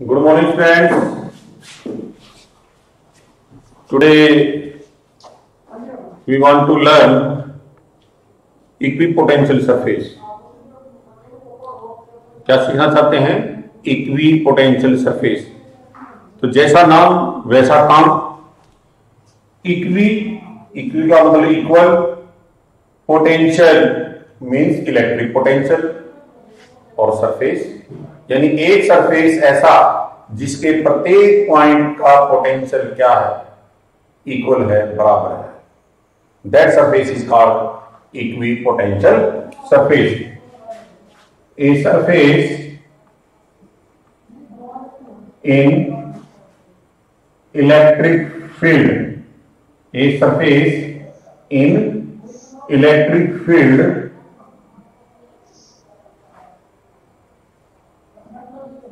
Good morning, friends. Today we want to learn equipotential surface. क्या सीखना चाहते हैं? Equipotential surface. तो जैसा नाम वैसा काम. इक्वी का मतलब equal, potential means electric potential और सरफेस यानी एक सरफेस ऐसा जिसके प्रत्येक पॉइंट का पोटेंशियल क्या है, इक्वल है, बराबर है. That surface is called equipotential surface. A surface in electric field, a surface in electric field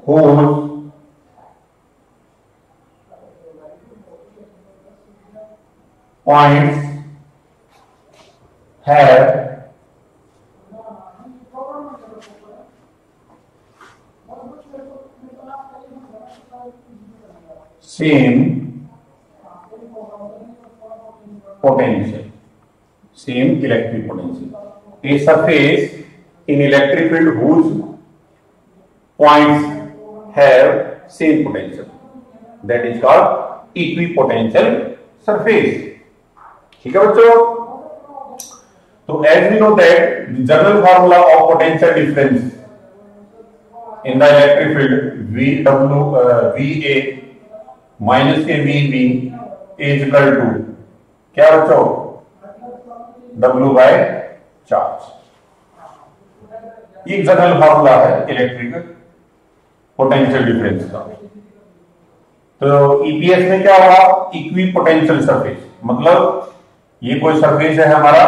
whose points have same potential, same electric potential. A surface in electric field whose points have same potential, that is called equipotential surface. ठीक है बच्चों? तो as we know that the general formula of potential difference in the electric field VA minus के VB is equal to क्या बच्चों? W by charge. एक general formula है electric potential difference का. तो ईपीएस में क्या हुआ? Equipotential surface. मतलब ये कोई सरफेस है हमारा,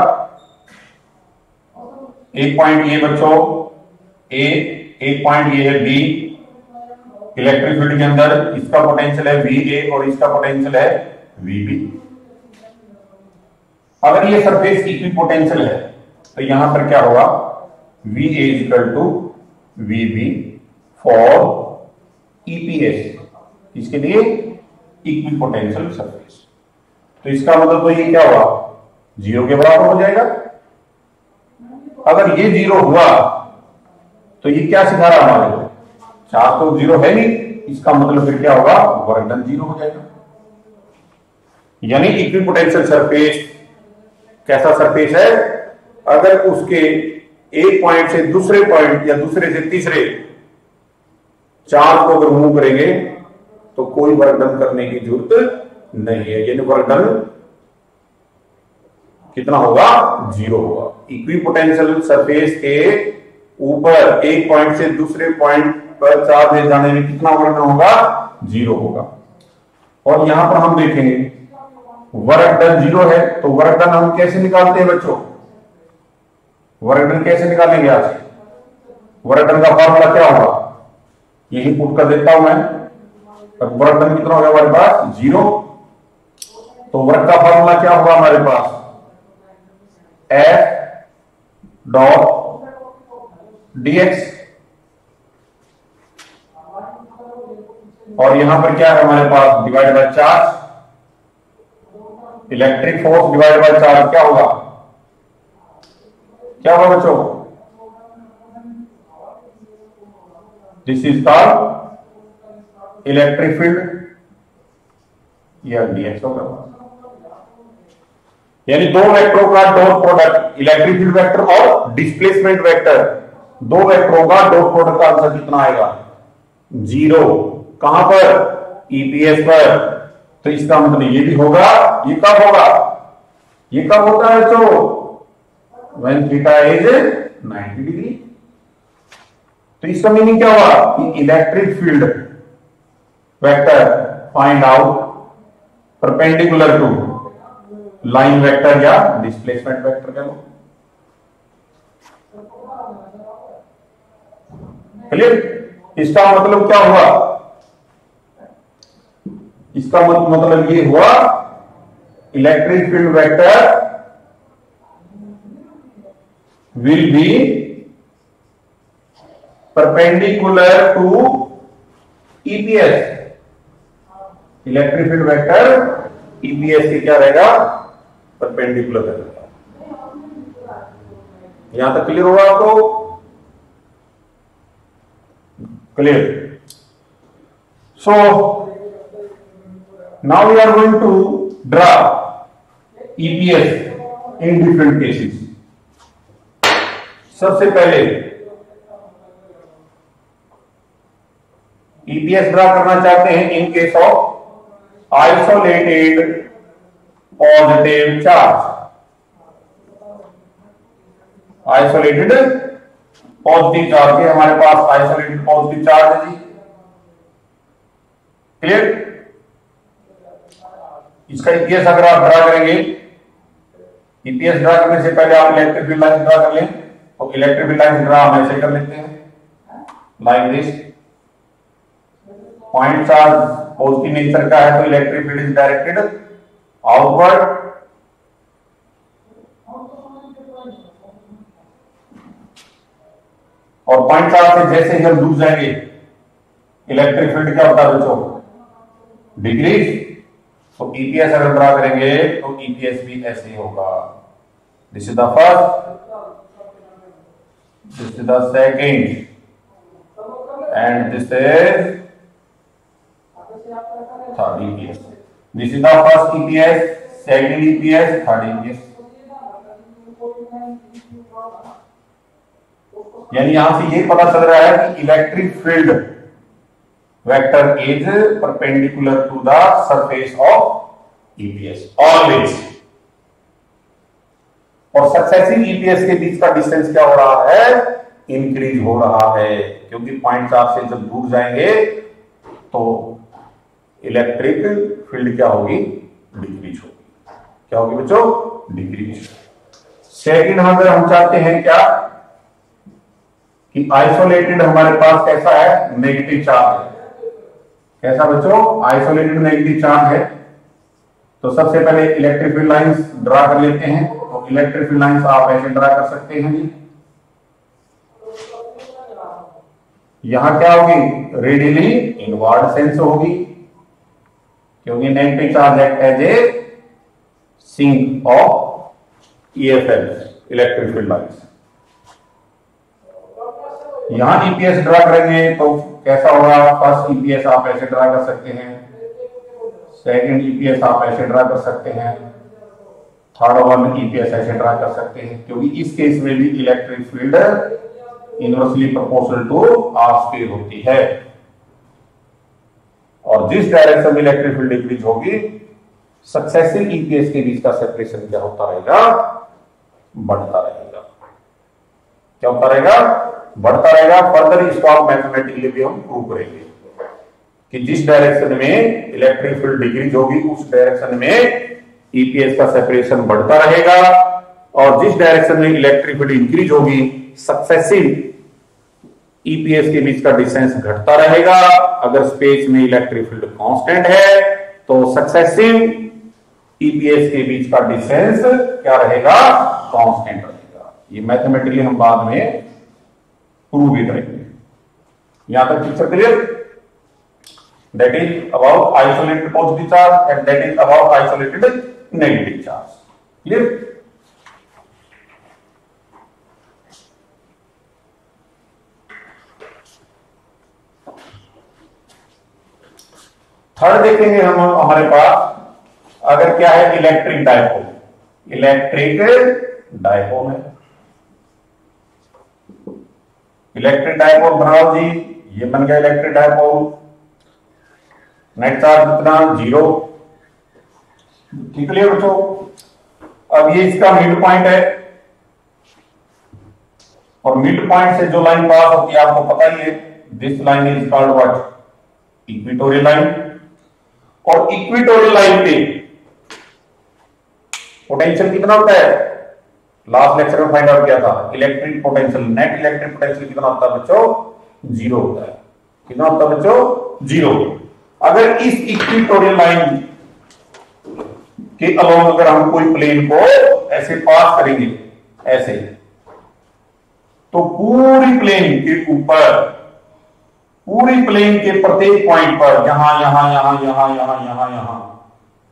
एक पॉइंट ये बच्चों ए, एक पॉइंट ये है बी. इलेक्ट्रिक फील्ड के अंदर इसका पोटेंशियल है VA और इसका पोटेंशियल है VB. अगर ये सरफेस इक्विपोटेंशियल है तो यहां पर क्या होगा? VA is equal to VB for EPS. इसके लिए इक्विपोटेंशियल सरफेस. तो इसका मतलब तो ये क्या हुआ? जीरो के बराबर हो जाएगा. अगर ये जीरो हुआ तो ये क्या सिखा रहा हमारे को? चार्ज तो जीरो है नहीं. इसका मतलब फिर क्या होगा? वर्क डन जीरो हो जाएगा. यानी इक्विपोटेंशियल सरफेस कैसा सरफेस है? अगर उसके एक पॉइंट से दूसरे पॉइंट या दूसरे से तीसरे चार्ज को अगर मूव करेंगे तो कोई वर्क डन करने की जरूरत नहीं है. यानी वर्क डन कितना होगा? जीरो होगा. इक्विपोटेंशियल सरफेस के ऊपर एक पॉइंट से दूसरे पॉइंट पर चार्ज ले जाने में कितना वर्क डन होगा? जीरो होगा. और यहां पर हम देखेंगे वर्क डन जीरो है तो वर्क डन हम कैसे निकालते हैं बच्चों? वर्क डन कैसे निकालेंगे आज? वर्क डन का फॉर्मूला क्या होगा? यही पुट कर देता हूं मैं. वर्क डन कितना होगा हमारे पास? जीरो. तो वर्क का फॉर्मूला क्या होगा हमारे पास? F dot dx. और यहां पर क्या है हमारे पास? Divide by charge. Electric force divide by charge क्या होगा? क्या होगा बच्चों? This is called electric field. यह डीएक्स होगा. यानी दो वेक्टरों का dot product, electric field vector और डिस्प्लेसमेंट वेक्टर, दो वेक्टरों का डॉट प्रोडक्ट का आंसर कितना आएगा? जीरो. कहां पर? ईपीएस पर. तो इसका मतलब ये भी होगा. ये कब होगा? ये कब होता है बच्चों? When theta is 90 degree. तो इसका मीनिंग क्या हुआ? कि electric field vector find out perpendicular to line vector या डिस्प्लेसमेंट वेक्टर कह लो. क्लियर? इसका मतलब क्या हुआ? इसका मतलब ये हुआ electric field vector will be perpendicular to EPS electric field vector EPS के क्या रहेगा, परपेंडिकुलर रहेगा। यहां तक क्लियर होगा आपको? Clear. So now we are going to draw EPS in different cases. सबसे पहले ईपीएस ड्रा करना चाहते हैं in case of isolated positive charge. Isolated positive charge है हमारे पास, आइसोलेटेड पॉजिटिव चार्ज है जी। क्लियर? इसका ईपीएस अगर आप ड्रा करेंगे, ईपीएस ड्रा करने से पहले आप इलेक्ट्रिक फील्ड लाइन ड्रा कर लें, तो इलेक्ट्रिक फील्ड लाइन ड्रा हम ऐसे कर लेते हैं like this. Point charge positive nature का है तो electric field is directed outward, और पॉइंट चार्ज से जैसे ही हम दूर जाएंगे इलेक्ट्रिक फील्ड क्या होता है बच्चों, डिक्रीज। तो ईपीएस अगर ड्रा करेंगे तो ईपीएस भी ऐसे ही होगा। This is the first, this is the second, and this is third EPS. This is the first EPS, second EPS, third EPS. यानी यहां से ये पता चल रहा है कि electric field vector is perpendicular to the surface of EPS always. और सक्सेसिव ईपीएस के बीच का डिस्टेंस क्या हो रहा है, इंक्रीज हो रहा है, क्योंकि पॉइंट चार्ज से जब दूर जाएंगे तो इलेक्ट्रिक फील्ड क्या होगी, डिक्रीज होगी। क्या होगी बच्चों, डिक्रीज। सेकंड अगर हम चाहते हैं क्या कि आइसोलेटेड हमारे पास कैसा है, नेगेटिव चार्ज है। कैसा बच्चों, आइसोलेटेड नेगेटिव चार्ज है। तो सबसे पहले इलेक्ट्रिक फील्ड लाइंस ड्रा कर लेते हैं। तो इलेक्ट्रिक फील्ड लाइंस आप ऐसे ड्रा कर सकते हैं जी। यहां क्या होगी, रेडियली इनवर्ड सेंस होगी, क्योंकि negative charge act as a sink of EFL, electric field lines. यहां ईपीएस ड्रा करेंगे तो कैसा होगा, फर्स्ट ईपीएस आप ऐसे ड्रा कर सकते हैं, सेकंड ईपीएस आप ऐसे ड्रा कर सकते हैं, थर्ड वन ईपीएस ऐसे ड्रा कर सकते हैं, क्योंकि इस केस में भी electric field inversely proportional to R square होती है। और जिस डायरेक्शन में इलेक्ट्रिक फील्ड डिक्रीज होगी, सक्सेसिव ईपीएस के बीच का सेपरेशन क्या होता रहेगा, बढ़ता रहेगा। क्या होता रहेगा, बढ़ता रहेगा। फर्दर इसको आप मैथमेटिकली भी हम प्रूव करेंगे कि जिस डायरेक्शन में इलेक्ट्रिक फील्ड डिक्रीज होगी उस डायरेक्शन में ईपीएस का सेपरेशन बढ़ता रहेगा, और जिस डायरेक्शन में इलेक्ट्रिक फील्ड इंक्रीज होगी सक्सेसिव ईपीएस के बीच का डिस्टेंस घटता रहेगा। अगर स्पेस में इलेक्ट्रिक फील्ड कांस्टेंट है तो सक्सेसिव ईपीएस के बीच का डिस्टेंस क्या रहेगा, कांस्टेंट रहेगा। ये मैथमेटिकली हम बाद में प्रूव भी करेंगे। यहां तक picture clear? That is about isolated positive charge and that is about isolated negative charge. Clear? Third देखेंगे हम हमारे पास, अगर क्या है, इलेक्ट्रिक डायपोल। इलेक्ट्रिक डायपोल है, इलेक्ट्रिक डायपोल बनाओ जी। ये बन गया इलेक्ट्रिक डायपोल। नेट चार्ज कितना, 0। ठीक है बच्चों? अब ये इसका मिड पॉइंट है, और मिड पॉइंट से जो लाइन पास होती है आपको पता ही है, this line is called what, equatorial line. और इक्वेटोरियल लाइन पे पोटेंशियल कितना होता है, लास्ट लेक्चर में फाइंड आउट किया था। Electric potential, net electric potential कितना होता है बच्चों, 0 होता है। कितना होता है बच्चों, 0। अगर इस इक्वेटोरियल लाइन के अलोंग अगर हम कोई प्लेन को ऐसे पास करेंगे ऐसे, तो पूरी प्लेन के ऊपर पूरी प्लेन के प्रत्येक पॉइंट पर यहां यहां यहां यहां यहां यहां यहां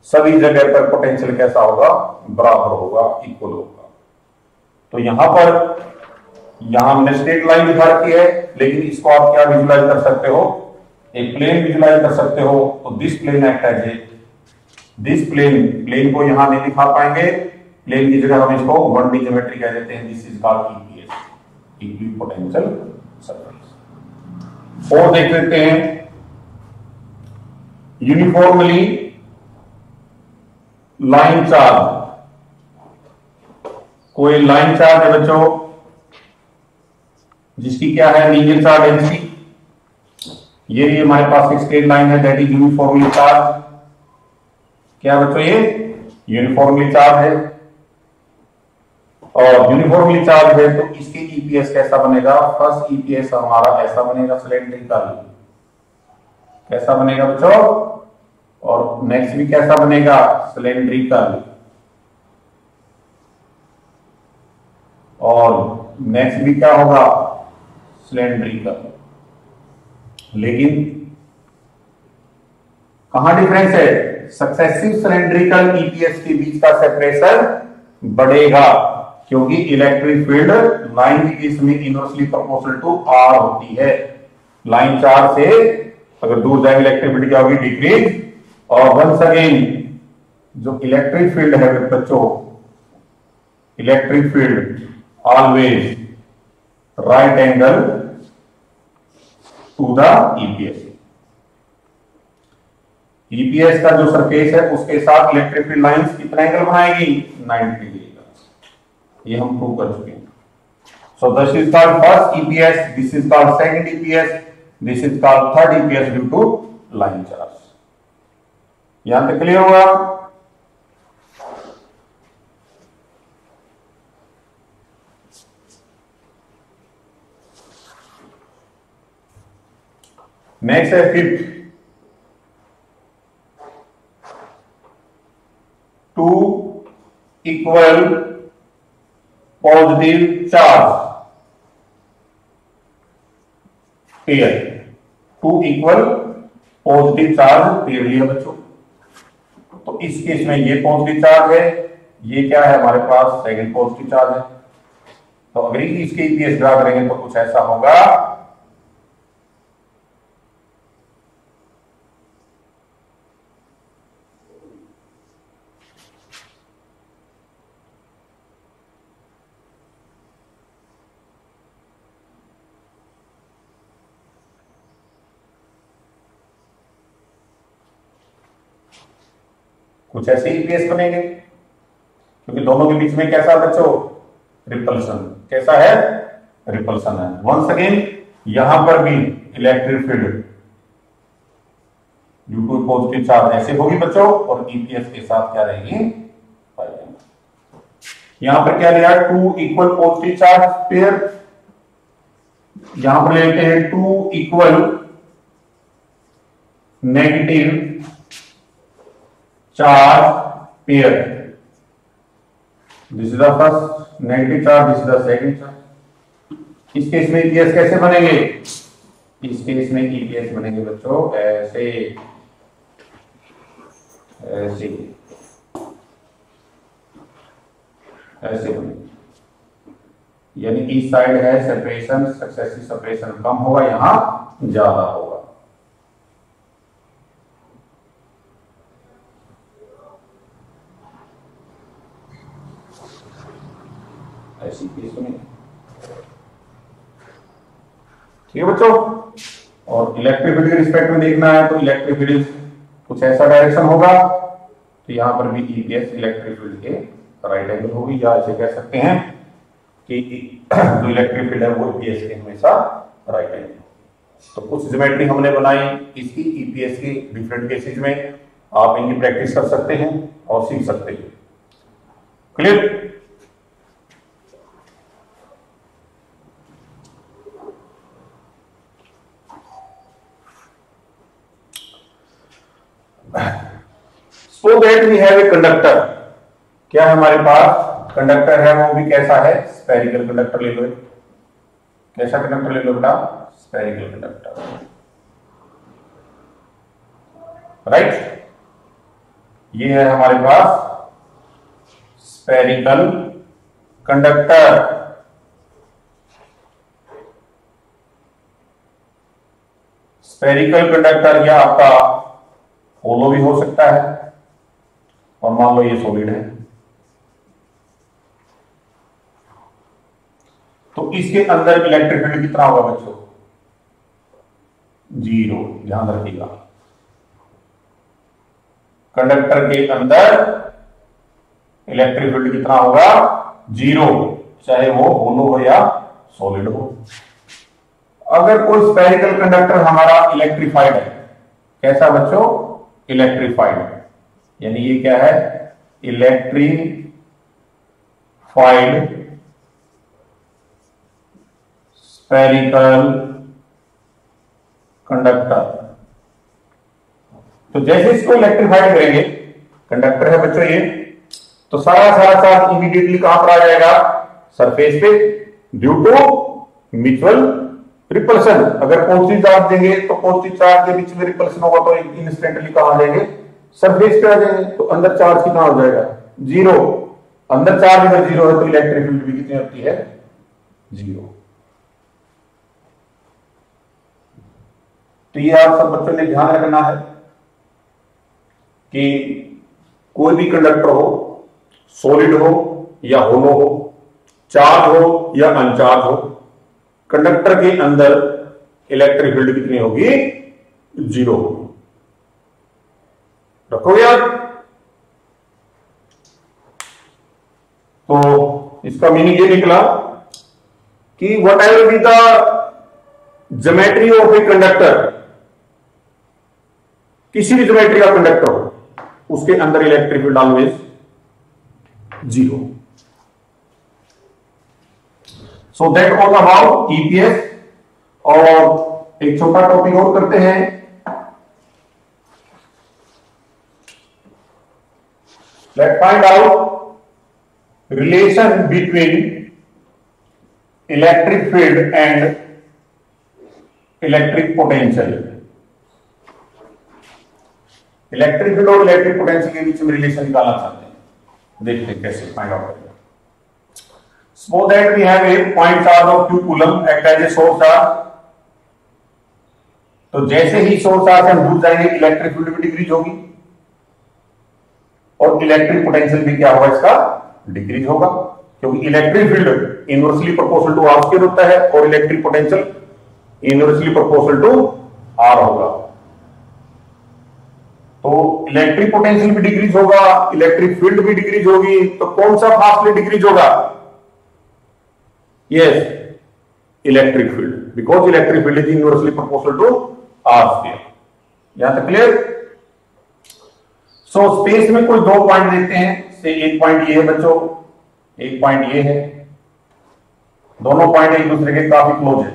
सभी जगह पर पोटेंशियल कैसा होगा, बराबर होगा, इक्वल होगा। तो यहां पर यहां हमने स्ट्रेट लाइन दिखा रखी है, लेकिन इसको आप क्या विजुलाइज कर सकते हो, एक प्लेन विजुलाइज कर सकते हो। तो this plane act as a, this plane को यहां नहीं दिखा पाएंगे, प्लेन की जगह हम इसको 1D ज्योमेट्री कह देते हैं। This is called EPS, equipotential surface. और देख लेते हैं यूनिफॉर्मली लाइन चार्ज। कोई लाइन चार्ज है बच्चों जिसकी क्या है, लीनियर चार्ज डेंसिटी। ये हमारे पास एक स्ट्रेट लाइन है, दैट इज यूनिफॉर्मली चार्ज। क्या बच्चों, ये यूनिफॉर्मली चार्ज है। और यूनिफॉर्मली चार्ज है तो इसके ईपीएस कैसा बनेगा, फर्स्ट ईपीएस हमारा ऐसा बनेगा, सिलेंड्रिकल। कैसा बनेगा बच्चों, और नेक्स्ट भी कैसा बनेगा, सिलेंड्रिकल। और नेक्स्ट भी क्या होगा, सिलेंड्रिकल। लेकिन कहां डिफरेंस है, सक्सेसिव सिलेंड्रिकल ईपीएस के बीच का सेपरेशन बढ़ेगा, क्योंकि इलेक्ट्रिक फील्ड लाइन के केस में इनवर्सली प्रोपोर्शनल टू आर होती है। लाइन चार्ज से अगर दूर जाएंगे इलेक्ट्रिक फील्ड क्या होगी, डिक्रीज। और वंस अगेन जो इलेक्ट्रिक फील्ड है बच्चों, electric field always right angle to the EPS. EPS का जो सरफेस है उसके साथ इलेक्ट्रिक फील्ड लाइंस कितना एंगल बनाएगी, 90 डिग्री का। ये हम प्रूव कर चुके हैं। So this is called first EPS, this is called second EPS, this is called third EPS due to line charge. यहां तक क्लियर हुआ। नेक्स्ट है fifth, two equal positive charge pair. Two equal positive charge pair लिया बच्चों। तो इस case में ये पॉजिटिव चार्ज है, ये क्या है हमारे पास, सेकंड पॉजिटिव चार्ज है। तो अगर इसके ईपीएस ड्रा करेंगे तो कुछ ऐसा होगा। कुछ ऐसे ईपीएस बनेंगे, क्योंकि दोनों के बीच में कैसा बच्चों, रिपल्सन। कैसा है, रिपल्सन है। वंस अगेन यहां पर भी electric field due to positive charge ऐसे होगी बच्चों, और ईपीएस के साथ क्या रहेगी, यहां पर क्या लिया, two equal positive charge pair. यहां पर लेते हैं two equal negative charge pair. This is the first negative charge, this is the second charge. इस केस में ईपीएस कैसे बनेंगे, इस केस में ईपीएस बनेंगे बच्चों ऐसे, ऐसे ऐसे बनेंगे। यानी इस साइड है सेपरेशन, सक्सेसिव सेपरेशन कम होगा, यहां ज्यादा होगा। ऐसी केस बनेगी। ठीक है बच्चों। और इलेक्ट्रिक फील्ड के रिस्पेक्ट में देखना है तो इलेक्ट्रिक फील्ड कुछ ऐसा डायरेक्शन होगा, तो यहां पर भी ईपीएस इलेक्ट्रिक फील्ड के राइट एंगल होगी, या ऐसे कह सकते हैं कि जो इलेक्ट्रिक फील्ड है वो ईपीएस के हमेशा राइट एंगल। तो कुछ ज्योमेट्री हमने बनाई इसकी ईपीएस के डिफरेंट केसेस में, आप इनकी प्रैक्टिस कर सकते हैं और सीख सकते हैं। Clear. So that we have a conductor, क्या है हमारे पास कंडक्टर है, वो भी कैसा है, स्फेरिकल कंडक्टर ले लो। कैसा कंडक्टर ले लो बेटा, स्फेरिकल कंडक्टर। राइट। ये है हमारे पास स्फेरिकल कंडक्टर। स्फेरिकल कंडक्टर या आपका होलो भी हो सकता है, और मान लो ये सॉलिड है, तो इसके अंदर इलेक्ट्रिक फील्ड कितना होगा बच्चों? 0। ध्यान रखिएगा, कंडक्टर के अंदर इलेक्ट्रिक फील्ड कितना होगा? 0, चाहे वो होलो हो या सॉलिड हो। अगर कोई स्फेरिकल कंडक्टर हमारा इलेक्ट्रीफाइड है, कैसा बच्चों? इलेक्ट्रीफाइड, यानी ये क्या है? Electrified spherical conductor. तो जैसे इसको इलेक्ट्रीफाइड करेंगे, कंडक्टर है बच्चों ये, तो सारा चार्ज इमीडिएटली कहां पर आ जाएगा? सरफेस पे, ड्यू टू म्यूचुअल रिपल्सन। अगर पॉजिटिव चार्ज देंगे तो पॉजिटिव चार्ज के बीच में रिपल्सन होगा, तो इंस्टेंटली कहां आ जाएंगे? सरफेस पे आ जाएंगे। तो अंदर चार्ज कितना हो जाएगा? 0। अंदर चार्ज अगर 0 है तो इलेक्ट्रिक फील्ड भी कितनी होती है? 0। तो ये आप सब बच्चों ने ध्यान रखना है कि कोई भी कंडक्टर हो, सॉलिड हो या होलो हो, चार्ज हो या अनचार्ज हो, कंडक्टर के अंदर इलेक्ट्रिक फील्ड कितनी होगी? 0 होगी। रखोगे याद? तो इसका मीनिंग ये निकला कि what ever be the geometry of a conductor, किसी भी ज्योमेट्री का कंडक्टर हो, उसके अंदर electric field always 0। So that all about EPS. और एक छोटा टॉपिक और करते हैं, let find out relation between electric field and electric potential. Electric field और इलेक्ट्रिक पोटेंशियल के बीच में रिलेशन निकालना चाहते हैं, देखते हैं कैसे फाइंड आउट करेंगे। Suppose that we have a point charge of q coulomb act as a source charge। तो जैसे ही सोर्स चार्ज से हम दूर जाएंगे, इलेक्ट्रिक फील्ड भी डिक्रीज होगी और इलेक्ट्रिक पोटेंशियल भी क्या होगा? इसका डिक्रीज होगा, क्योंकि electric field inversely proportional to R square होता है और electric potential inversely proportional to R होगा। तो इलेक्ट्रिक पोटेंशियल भी डिक्रीज होगा, इलेक्ट्रिक फील्ड भी डिक्रीज होगी, तो कौन सा फास्टली डिक्रीज होगा? Yes, electric field, because electric field is inversely proportional to R square. यहां तक क्लियर? सो स्पेस में कोई 2 पॉइंट देते हैं, से एक पॉइंट ये है बच्चों, एक पॉइंट ये है, दोनों पॉइंट एक दूसरे के काफी क्लोज है,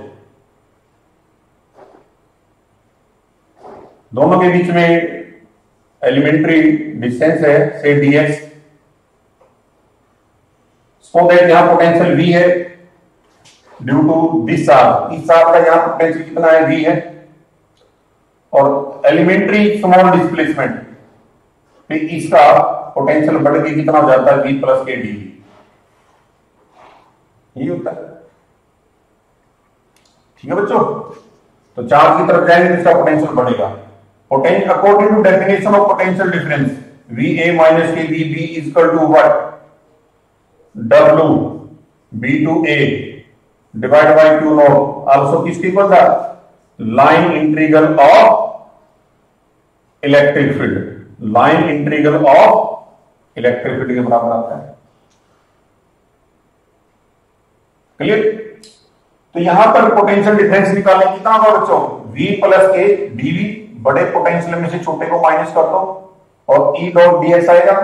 दोनों के बीच में एलिमेंट्री डिस्टेंस है, से dx। सो दैट यहां पोटेंशियल v है ड्यू टू दिस चार्ज। इस चार्ज का यहां पोटेंशियल कितना है? v है, और एलिमेंट्री स्मॉल डिस्प्लेसमेंट पे इसका पोटेंशियल बढ़ के कितना हो जाता है? v प्लस के डी। ये होता है, ठीक है बच्चों? तो चार्ज की तरफ जाएंगे तो इसका पोटेंशियल बढ़ेगा। Potential according to definition of potential difference, VA minus के VB is equal to what? W B to A divide by Q naught. Also किसके इक्वल था? Line integral of electric field. Line integral of electric field के बराबर आता है। Clear? तो यहां पर पोटेंशियल डिफरेंस निकालने कितना होगा बच्चों? V प्लस के dV, बड़े पोटेंशियल में से छोटे को माइनस कर दो और E डॉट dx आएगा।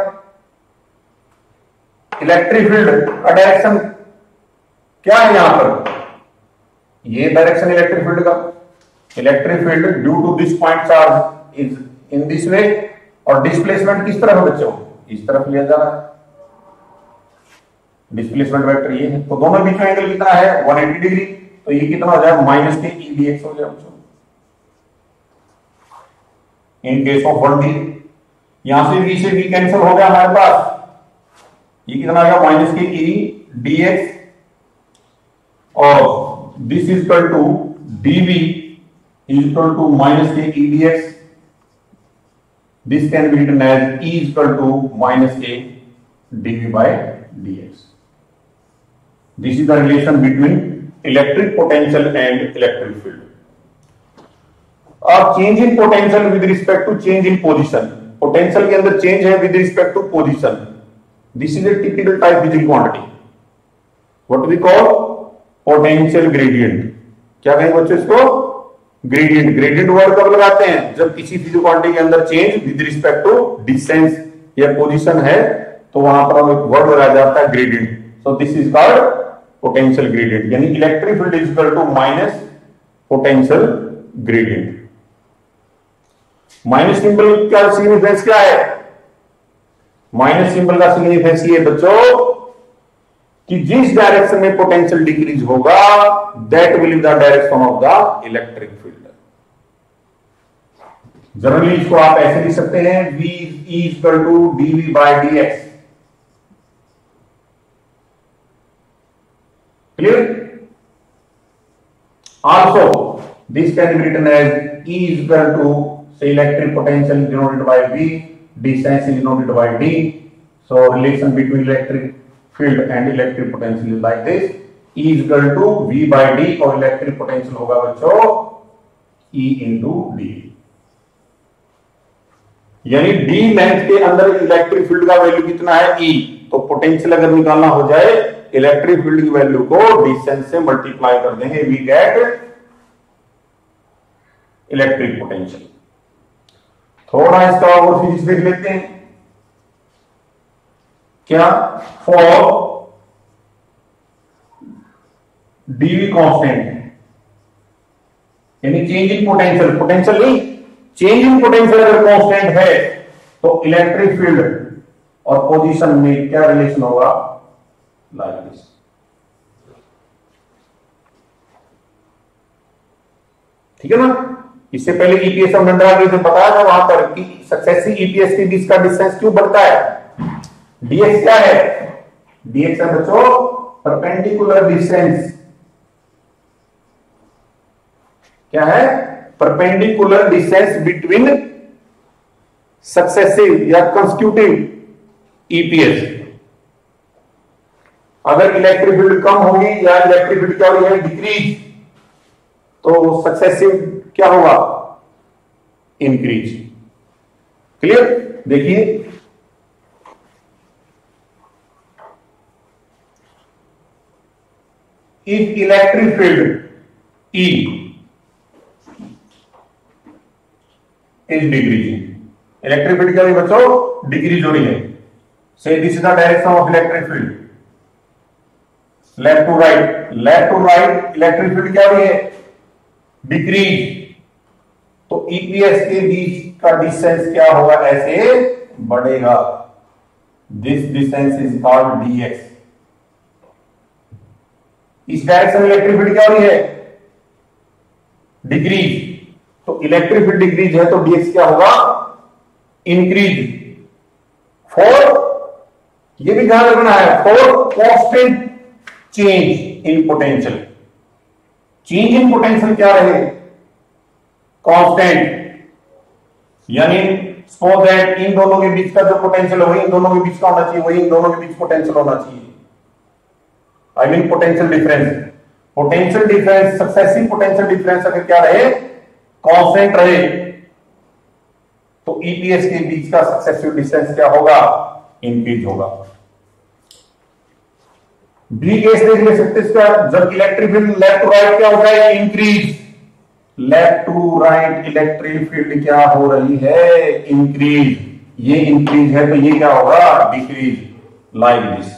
इलेक्ट्रिक फील्ड का डायरेक्शन क्या है यहां पर? ये डायरेक्शन इलेक्ट्रिक फील्ड का। Electric field due to this point charge is in this way, और डिस्प्लेसमेंट किस तरफ है बच्चों? इस तरफ लिया जा रहा है। डिस्प्लेसमेंट वेक्टर ये है, तो दोनों बीच में एंगल कितना है? 180 डिग्री। तो ये कितना हो जाएगा? माइनस के E dx हो जाएगा बच्चों। इन केस ऑफ 1D। यहां से V कैंसिल हो गया हमारे पास, ये कितना आएगा माइनस के ई dx, और this is equal to dv is equal to minus के E dx। This can be written as E is equal to minus के dv by dx। This is the relation between electric potential and electric field. अब change in potential with respect to change in position, potential के अंदर change है with respect to position. This is a typical type physical quantity, what we call potential gradient. क्या कहें बच्चों इसको? Gradient. Gradient word कब लगाते हैं? जब किसी फिजिकल क्वांटिटी के अंदर change with respect to distance या पोजीशन है तो वहां पर हम एक वर्ड लगाया जाता है gradient. So this is called potential gradient, यानी electric field is equal to minus potential gradient. Minus symbol का सिग्निफिकेंस क्या है? माइनस सिंबल का सिग्निफिकेंस ये बच्चों कि जिस डायरेक्शन में पोटेंशियल डिक्रीज होगा that will be the direction of the electric field. Generally इसको आप ऐसे लिख सकते हैं V equal to dV by dx। Clear? Also this can be written as E equal to say electric potential denoted by V, distance is denoted by D. So relation between electric field and electric potential is like this, E is equal to V by D, और electric potential होगा बच्चों E into D। यानी D length के अंदर electric field का value कितना है? E। तो पोटेंशियल अगर निकालना हो जाए इलेक्ट्रिक फील्ड की वैल्यू को डिस्टेंस से मल्टीप्लाई कर देंगे, वी गेट इलेक्ट्रिक पोटेंशियल। थोड़ा इसका और फिजिक्स देख लेते हैं। क्या? फॉर डीवी कांस्टेंट है, यानी चेंज इन पोटेंशियल, पोटेंशियल नहीं चेंज इन पोटेंशियल अगर कांस्टेंट है तो इलेक्ट्रिक फील्ड और पोजीशन में क्या रिलेशन होगा? Like this. ठीक है ना? इससे पहले ईपीएस हम डंडा के बताया था वहां पर कि सक्सेसिव ईपीएस के बीच का डिस्टेंस क्यों बढ़ता है? डीएक्स क्या है? डीएक्स है बच्चों परपेंडिकुलर डिस्टेंस। क्या है? परपेंडिकुलर डिस्टेंस बिटवीन सक्सेसिव या कंसेक्यूटिव ईपीएस। अगर इलेक्ट्रिक फील्ड कम होगी या इलेक्ट्रिक फील्ड क्या हो रही है? डिक्रीज, तो सक्सेसिव क्या होगा? इंक्रीज। क्लियर? देखिए if electric field E is decreasing, electric field क्या हुई बच्चों? डिक्रीज हो रही है। Say this is the direction of electric field, left to right. Left to right electric field क्या हो रही है? डिक्रीज। तो ईपीएस के बीच का डिस्टेंस क्या होगा? ऐसे बढ़ेगा। This distance is called DX. इस डायरेक्शन में इलेक्ट्रिक फील्ड क्या हो रही है? डिक्रीज। तो इलेक्ट्रिक फील्ड डिक्रीज है तो डीएक्स क्या होगा? इंक्रीज। फॉर, ये भी ध्यान रखना है, for constant change in potential. Change in potential क्या रहे? कांस्टेंट। यानी सपोज दैट इन दोनों के बीच का जो पोटेंशियल है वही इन दोनों के बीच का होना चाहिए, वही इन दोनों के बीच पोटेंशियल होना चाहिए। I mean potential difference. Potential difference, successive potential difference अगर क्या रहे? कांस्टेंट रहे, तो ईपीएस के बीच का सक्सेसिव डिस्टेंस क्या होगा? इंक्रीज होगा। बी केस देख ले सकते इसका, जब electric field left to right क्या हो जाएगा? Increase. Left to right electric field क्या हो रही है? इंक्रीज। ये इंक्रीज है तो ये क्या होगा? डिक्रीज। लाइक दिस,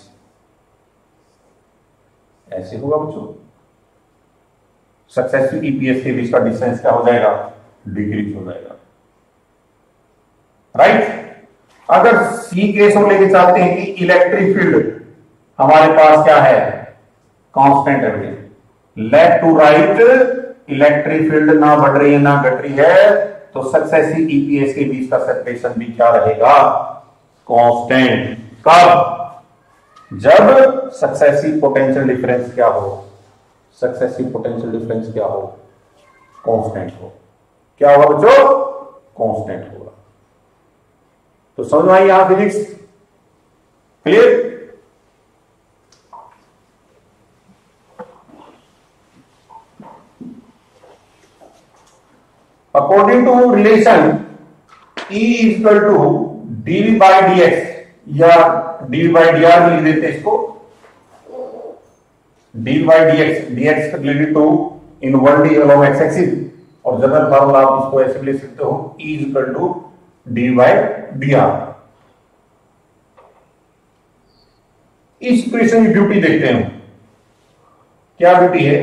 ऐसे होगा बच्चों। सक्सेसिव ईपीएस के बीच का डिस्टेंस क्या हो जाएगा? डिक्रीज हो जाएगा। राइट? अगर सी केस हम लेके चाहते हैं कि इलेक्ट्रिक फील्ड हमारे पास क्या है? कांस्टेंट है। Left to right electric field ना बढ़ रही है ना घट रही है, तो सक्सेसिव ईपीएस के बीच का सेपरेशन भी क्या रहेगा, कांस्टेंट। कब, जब सक्सेसिव पोटेंशियल डिफरेंस क्या हो, सक्सेसिव पोटेंशियल डिफरेंस क्या हो, कांस्टेंट हो। क्या होगा बच्चों, कांस्टेंट होगा। तो समझ में आई यहां physics, clear. According to relation E equal to dV by dx या dV बाई dr लिख देते हैं इसको, dV by dx related to in 1D along x axis, और जनरल फार्मूला आप इसको ऐसे ले सकते हो E equal to dV by dr। इस इक्वेशन की ब्यूटी देखते हैं, क्या ब्यूटी है।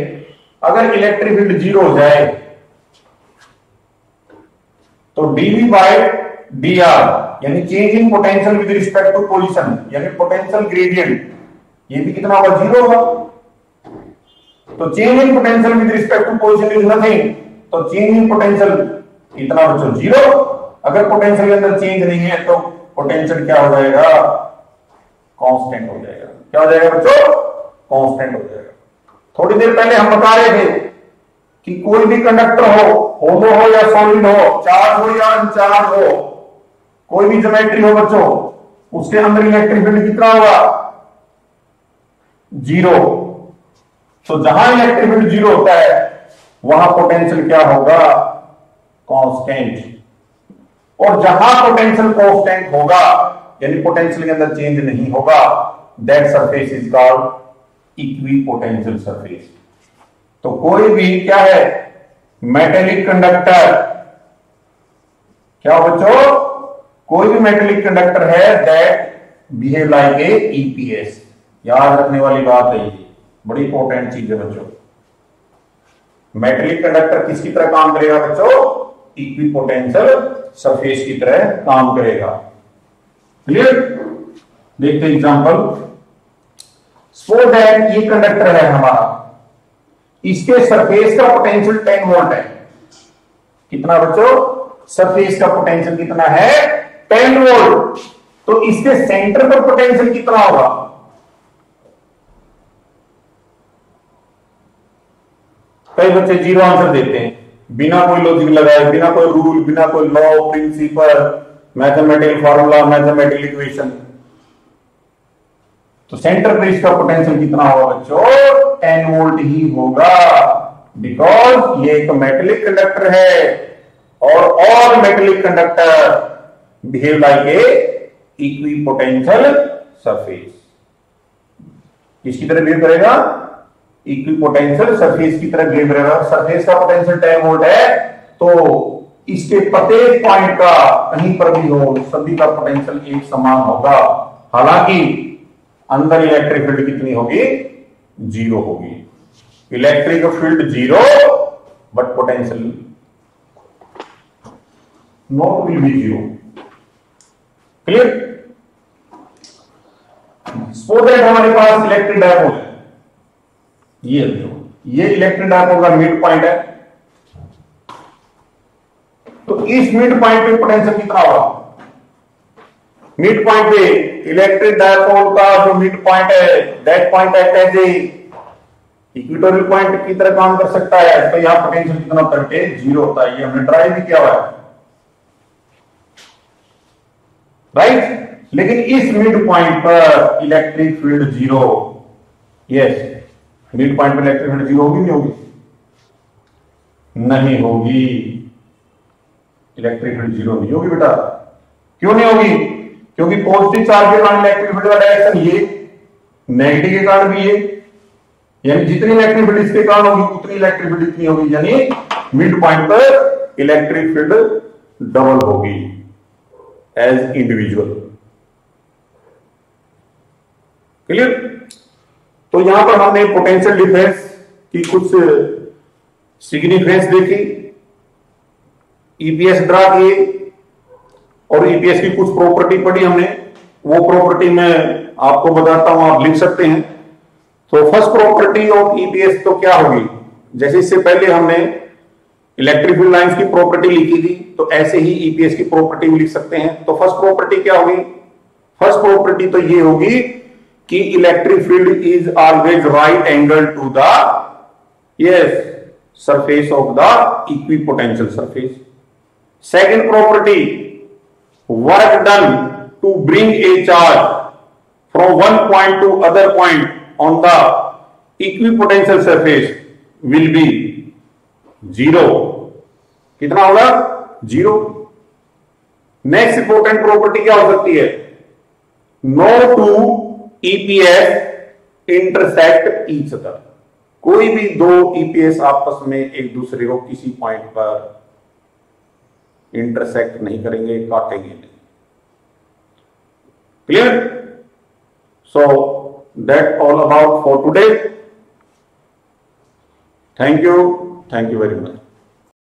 अगर इलेक्ट्रिक फील्ड जीरो हो जाए तो dV बाई dr यानी change in potential with respect to position, यानी पोटेंशियल ग्रेडियंट, ये भी कितना होगा, जीरो होगा। तो change in potential with respect to position is nothing, तो चेंज इन पोटेंशियल कितना बच्चों, जीरो। अगर पोटेंशियल के अंदर चेंज नहीं है तो पोटेंशियल क्या हो जाएगा, कांस्टेंट हो जाएगा। क्या हो जाएगा बच्चों, कांस्टेंट हो जाएगा। थोड़ी देर पहले हम बता रहे थे कि कोई भी कंडक्टर हो या सॉलिड हो, चार्ज हो या अनचार्ज हो, कोई भी ज्योमेट्री हो बच्चों, उसके अंदर इलेक्ट्रिक फील्ड कितना होगा, जीरो। तो जहां इलेक्ट्रिक फील्ड जीरो होता है वहां पोटेंशियल क्या होगा, कांस्टेंट। और जहां पोटेंशियल कांस्टेंट होगा यानी पोटेंशियल के अंदर चेंज नहीं होगा, that surface is called equipotential surface. तो कोई भी क्या है, मेटेलिक कंडक्टर, क्या बच्चों, कोई भी मेटेलिक कंडक्टर है that behave like a EPS. याद रखने वाली बात है, ये बड़ी इंपॉर्टेंट चीज है बच्चों। मेटेलिक कंडक्टर किसकी तरह काम करेगा बच्चों, इक्विपोटेंशियल सरफेस की तरह काम करेगा। क्लियर, देखते हैं एग्जांपल। सपोज दैट ये कंडक्टर है हमारा, इसके सरफेस का पोटेंशियल 10 वोल्ट है। कितना बच्चों, सरफेस का पोटेंशियल कितना है, 10 वोल्ट। तो इसके सेंटर पर पोटेंशियल कितना होगा, कई बच्चे जीरो आंसर देते हैं बिना कोई लॉजिक लगाए, बिना कोई रूल, बिना कोई law, principle, mathematical formula, mathematical equation. तो सेंटर पे इसका पोटेंशियल कितना होगा बच्चों, 10 वोल्ट ही होगा, बिकॉज ये एक मेटेलिक कंडक्टर है और metallic conductor behave like a equipotential surface. किसकी तरह बिहेव करेगा, इक्विपोटेंशियल सरफेस की तरह बिहेव करेगा। सरफेस का पोटेंशियल 10 वोल्ट है, तो इसके प्रत्येक पॉइंट का कहीं पर भी हो, सभी का पोटेंशियल एक समान होगा। हालांकि अंदर इलेक्ट्रिक फील्ड कितनी होगी, जीरो होगी। Electric field zero but potential not will be zero. Clear. Suppose that हमारे पास इलेक्ट्रिक डायपोल है, ये इलेक्ट्रिक डायपोल का मिड पॉइंट है। तो इस मिड पॉइंट पे पोटेंशियल कितना होगा, मिड पॉइंट पे इलेक्ट्रिक डायपोल का जो मिड पॉइंट है, that point act as a equatorial point की तरह काम कर सकता है। तो यहां पोटेंशियल कितना होता है, जीरो होता है। ये हमने ट्राई भी किया हुआ है, राइट। लेकिन इस मिड पॉइंट पर electric field zero, yes, mid point पर इलेक्ट्रिक फील्ड जीरो होगी, नहीं होगी, नहीं होगी। इलेक्ट्रिक फील्ड जीरो नहीं होगी बेटा। क्यों नहीं होगी, क्योंकि पॉजिटिव चार्ज के कारण इलेक्ट्रिक फील्ड का डायरेक्शन ये, नेगेटिव के कारण भी ये, यानी जितनी इलेक्ट्रिक फील्ड इसके कारण होगी उतनी इलेक्ट्रिक फील्ड इतनी होगी, यानी मिड पॉइंट पर इलेक्ट्रिक फील्ड डबल होगी एज इंडिविजुअल। क्लियर। तो यहां पर हमने पोटेंशियल डिफरेंस की कुछ सिग्निफिकेंस देखी, ईपीएस ड्रा किए और ईपीएस की कुछ प्रॉपर्टी पढ़ी हमने। वो प्रॉपर्टी मैं आपको बताता हूं, आप लिख सकते हैं। तो फर्स्ट प्रॉपर्टी ऑफ ईपीएस तो क्या होगी, जैसे इससे पहले हमने इलेक्ट्रिक फील्ड लाइंस की प्रॉपर्टी लिखी थी, तो ऐसे ही ईपीएस की प्रॉपर्टी भी लिख सकते हैं। तो फर्स्ट प्रॉपर्टी क्या होगी? फर्स्ट प्रॉपर्टी तो ये होगी कि electric field is always right angle to the yes surface of the equipotential surface. Second property, work done to bring a charge from one point to other point on the equipotential surface will be zero। कितना होगा? Zero. Next important property क्या हो सकती है? No two EPS intersect each other. कोई भी दो EPS आपस में एक दूसरे को किसी पॉइंट पर इंटरसेक्ट नहीं करेंगे, काटेंगे नहीं। Clear? So that all about for today. Thank you very much.